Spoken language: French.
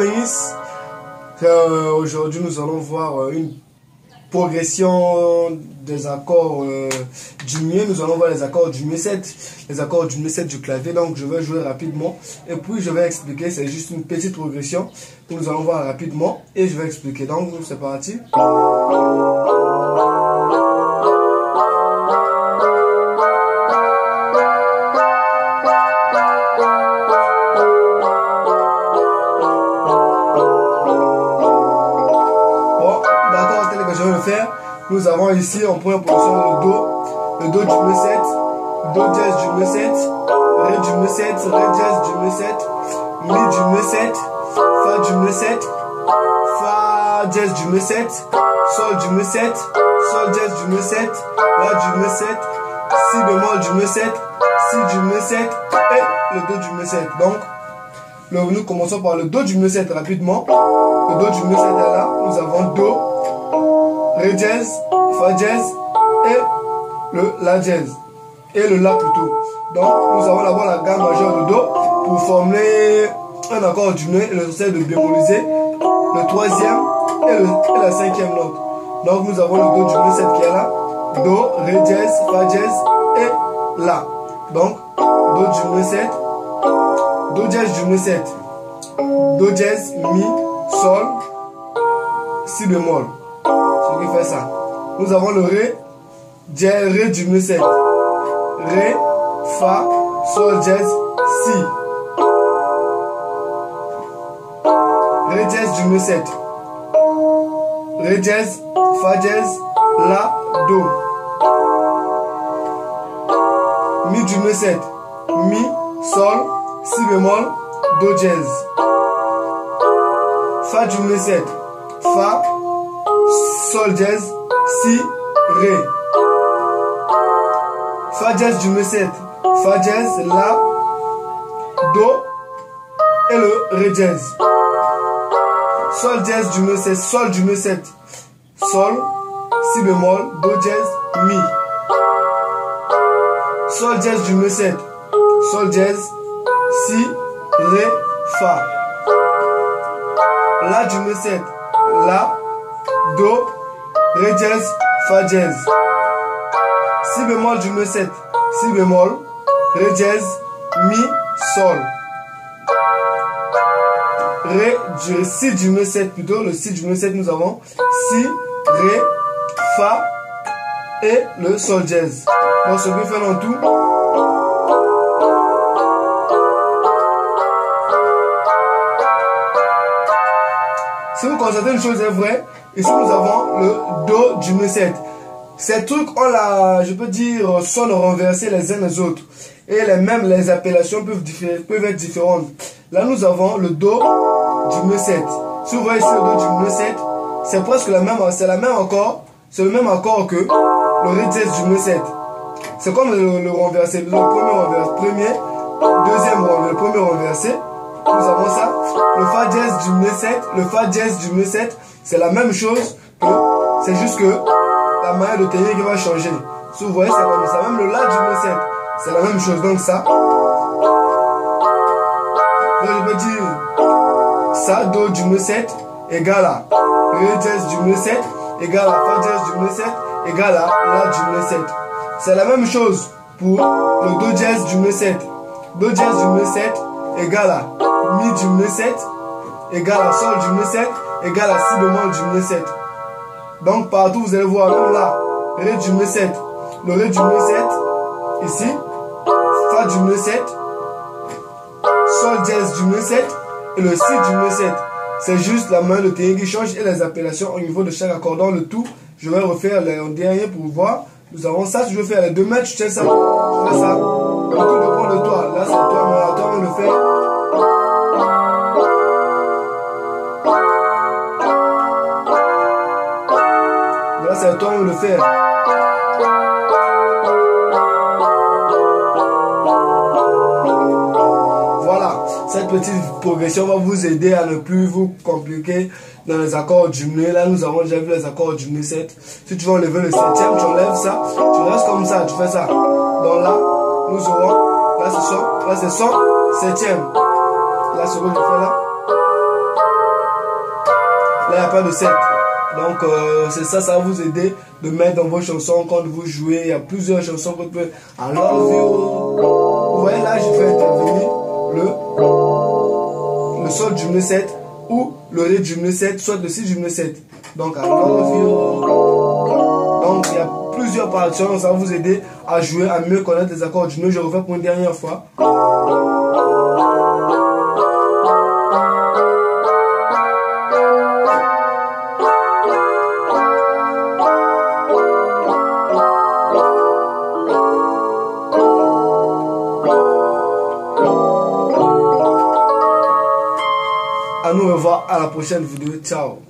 bénisse. Aujourd'hui, nous allons voir une progression des accords du mieux. Nous allons voir les accords du mieux 7, les accords du mieux 7 du clavier. Donc, je vais jouer rapidement et puis je vais expliquer. C'est juste une petite progression que nous allons voir rapidement et je vais expliquer. Donc, c'est parti. Nous avons ici en première position le Do du mieux 7, Do dièse du mieux 7, Ré du mieux 7, Ré dièse du mieux 7, Mi du mieux 7, Fa du mieux 7, Fa dièse du mieux 7, Sol du mieux 7, Sol dièse du mieux 7, La du mieux 7, Si bémol du mieux 7, Si du mieux 7 et le Do du mieux 7. Donc, nous commençons par le Do du mieux 7 rapidement. Le Do du mieux 7 est là. Nous avons Do, Ré dièse, Fa dièse et le La dièse. Et le La plutôt. Donc nous avons d'abord la gamme majeure de Do pour former un accord du mieux et le essaie de bémoliser le troisième et la cinquième note. Donc nous avons le Do du mieux 7 qui est là. Do, Ré dièse, Fa dièse et La. Donc Do du mieux 7, Do dièse du mieux 7, Do dièse, Mi, Sol, Si bémol. Ce qui fait ça. Nous avons le Ré, Ré du mieux 7. Ré, Fa, Sol dièse, Si. Ré dièse du mieux 7. Ré dièse, Fa dièse, La, Do. Mi du mieux 7. Mi, Sol, Si bémol, Do dièse. Fa du mieux 7. Fa, Sol dièse, Si, Ré. Fa dièse du mieux 7. Fa dièse, La, Do et le Ré dièse. Sol dièse du mieux 7. Sol du mieux 7. Sol, Si bémol, Do dièse, Mi. Sol dièse du mieux 7. Sol dièse, Si, Ré, Fa. La du mieux 7. La, Do, Ré dièse, Fa dièse. Si bémol du mieux 7. Si bémol, Ré dièse, Mi, Sol. Si du mieux 7 plutôt, le Si du mieux 7 nous avons Si, Ré, Fa et le Sol dièse. Donc ce que fait dans tout. Si vous constatez une chose est vraie, ici nous avons le Do du mieux 7. Ces trucs ont je peux dire, sont renversés les uns les autres. Et les appellations peuvent être différentes. Là nous avons le Do du mieux 7. Si vous voyez ici le Do du mieux 7, c'est presque le même accord que le Ré dièse du mieux 7. C'est comme le renversé, le premier renversé. Nous avons ça, le Fa dièse du mieux 7, le Fa dièse du mieux 7, c'est la même chose que, c'est juste que la manière de tenir qui va changer. Si vous voyez, c'est comme ça, même le La du mieux 7, c'est la même chose, donc ça. Donc je peux dire, ça, Do du mieux 7, égale à Ré dièse du mieux 7, égale à Fa dièse du mieux 7, égale à La du mieux 7. C'est la même chose pour le Do dièse du mieux 7. Do dièse du mieux 7 égale à Mi du mieux 7, égale à Sol du mieux 7, égale à Si bémol du mieux 7. Donc partout vous allez voir, même là, Ré du mieux 7, le Ré du mieux 7, ici, Fa du mieux 7, Sol dièse du mieux 7 et le Si du mieux 7. C'est juste la main de tenir qui change et les appellations au niveau de chaque accord. Dans le tout, je vais refaire en dernier pour voir. Nous avons ça, si je veux faire les 2 mètres, je tiens ça, je fais ça. Le tout dépend de toi. Là c'est toi, mais à toi on le fait. Là c'est toi on le fait. Voilà, cette petite progression va vous aider à ne plus vous compliquer dans les accords du mieux. Là nous avons déjà vu les accords du mieux 7. Si tu veux enlever le 7e, tu enlèves ça, tu restes comme ça, tu fais ça. Donc là, nous aurons, là c'est son 7e. Là ce que je fais là. il n'y a pas de 7. Donc c'est ça, ça va vous aider de mettre dans vos chansons quand vous jouez. Il y a plusieurs chansons que vous pouvez. I love you. Vous voyez là, je fais intervenir le sol du 7 ou le ré du 7, soit le si du 7. Donc I love you. Donc il y a plusieurs partitions, ça va vous aider à jouer, à mieux connaître les accords du nœud. Je refais pour une dernière fois. À nous revoir à la prochaine vidéo. Ciao.